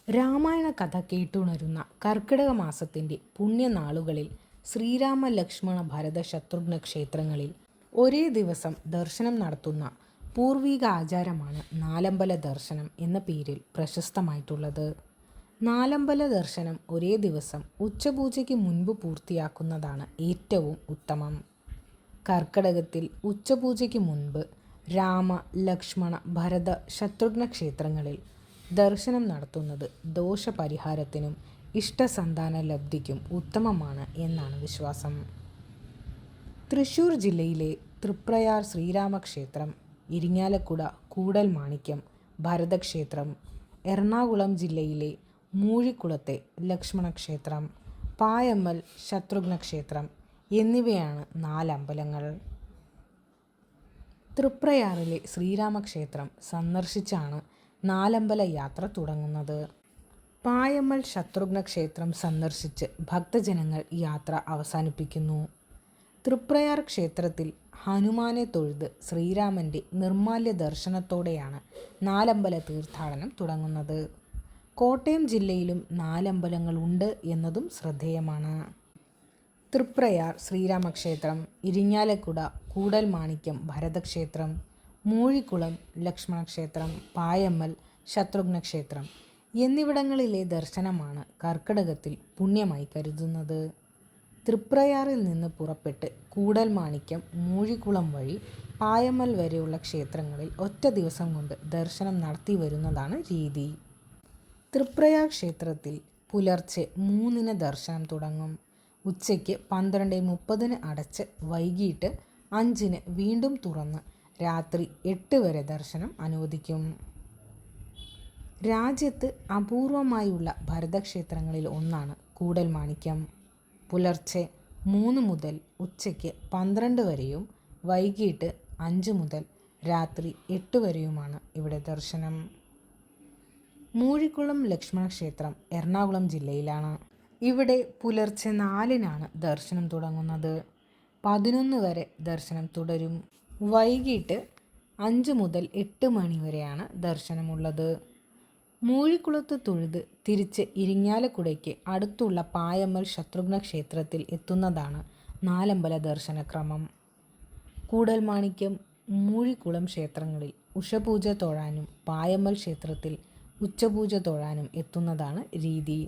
രാമായണ കഥ കേട്ടുണരുന്ന കർക്കിടക മാസത്തിൻ്റെ പുണ്യനാളുകളിൽ ശ്രീരാമ ലക്ഷ്മണ ഭരത ശത്രുഘ്ന ക്ഷേത്രങ്ങളിൽ ഒരേ ദിവസം ദർശനം നടത്തുന്ന പൂർവിക ആചാരമാണ് നാലമ്പല ദർശനം എന്ന പേരിൽ പ്രശസ്തമായിട്ടുള്ളത്. നാലമ്പല ദർശനം ഒരേ ദിവസം ഉച്ചപൂജയ്ക്ക് മുൻപ് പൂർത്തിയാക്കുന്നതാണ് ഏറ്റവും ഉത്തമം. കർക്കിടകത്തിൽ ഉച്ചപൂജയ്ക്ക് മുൻപ് രാമ ലക്ഷ്മണ ഭരത ശത്രുഘ്ന ക്ഷേത്രങ്ങളിൽ ദർശനം നടത്തുന്നത് ദോഷപരിഹാരത്തിനും ഇഷ്ടസന്താന ലബ്ധിക്കും ഉത്തമമാണ് എന്നാണ് വിശ്വാസം. തൃശ്ശൂർ ജില്ലയിലെ തൃപ്രയാർ ശ്രീരാമക്ഷേത്രം, ഇരിങ്ങാലക്കുട കൂടൽമാണിക്യം ഭരതക്ഷേത്രം, എറണാകുളം ജില്ലയിലെ മൂഴിക്കുളത്തെ ലക്ഷ്മണക്ഷേത്രം, പായമ്മൽ ശത്രുഘ്ന ക്ഷേത്രം എന്നിവയാണ് നാലമ്പലങ്ങൾ. തൃപ്രയാറിലെ ശ്രീരാമക്ഷേത്രം സന്ദർശിച്ചാണ് നാലമ്പല യാത്ര തുടങ്ങുന്നത്. പായമ്മൽ ശത്രുഘ്ന ക്ഷേത്രം സന്ദർശിച്ച് ഭക്തജനങ്ങൾ യാത്ര അവസാനിപ്പിക്കുന്നു. തൃപ്രയാർ ക്ഷേത്രത്തിൽ ഹനുമാനെ തൊഴുത് ശ്രീരാമൻ്റെ നിർമ്മാല്യ ദർശനത്തോടെയാണ് നാലമ്പല തീർത്ഥാടനം തുടങ്ങുന്നത്. കോട്ടയം ജില്ലയിലും നാലമ്പലങ്ങളുണ്ട് എന്നതും ശ്രദ്ധേയമാണ്. തൃപ്രയാർ ശ്രീരാമക്ഷേത്രം, ഇരിങ്ങാലക്കുട കൂടൽമാണിക്യം ഭരതക്ഷേത്രം, മൂഴിക്കുളം ലക്ഷ്മണക്ഷേത്രം, പായമ്മൽ ശത്രുഘ്ന ക്ഷേത്രം എന്നിവിടങ്ങളിലെ ദർശനമാണ് കർക്കിടകത്തിൽ പുണ്യമായി കരുതുന്നത്. തൃപ്രയാറിൽ നിന്ന് പുറപ്പെട്ട് കൂടൽമാണിക്യം, മൂഴിക്കുളം വഴി പായമ്മൽ വരെയുള്ള ക്ഷേത്രങ്ങളിൽ ഒറ്റ ദിവസം കൊണ്ട് ദർശനം നടത്തി വരുന്നതാണ് രീതി. തൃപ്രയാർ ക്ഷേത്രത്തിൽ പുലർച്ചെ 3-ന് ദർശനം തുടങ്ങും. ഉച്ചയ്ക്ക് 12:30 അടച്ച് വൈകിട്ട് 5-ന് വീണ്ടും തുറന്ന് രാത്രി 8 വരെ ദർശനം അനുവദിക്കും. രാജ്യത്ത് അപൂർവമായുള്ള ഭരതക്ഷേത്രങ്ങളിൽ ഒന്നാണ് കൂടൽമാണിക്യം. പുലർച്ചെ 3 മുതൽ ഉച്ചയ്ക്ക് 12 വരെയും വൈകിട്ട് 5 മുതൽ രാത്രി 8 വരെയുമാണ് ഇവിടെ ദർശനം. മൂഴിക്കുളം ലക്ഷ്മണക്ഷേത്രം എറണാകുളം ജില്ലയിലാണ്. ഇവിടെ പുലർച്ചെ 4-നാണ് ദർശനം തുടങ്ങുന്നത്. 11 വരെ ദർശനം തുടരും. വൈകിട്ട് 5 മുതൽ 8 മണി വരെയാണ് ദർശനമുള്ളത്. മൂഴിക്കുളത്ത് തൊഴുത് തിരിച്ച് ഇരിങ്ങാലക്കുടയ്ക്ക് അടുത്തുള്ള പായമ്മൽ ശത്രുഘ്ന ക്ഷേത്രത്തിൽ എത്തുന്നതാണ് നാലമ്പല ദർശനക്രമം. കൂടൽമാണിക്യം, മൂഴിക്കുളം ക്ഷേത്രങ്ങളിൽ ഉഷപൂജ തൊഴാനും പായമ്മൽ ക്ഷേത്രത്തിൽ ഉച്ചപൂജ തൊഴാനും എത്തുന്നതാണ് രീതി.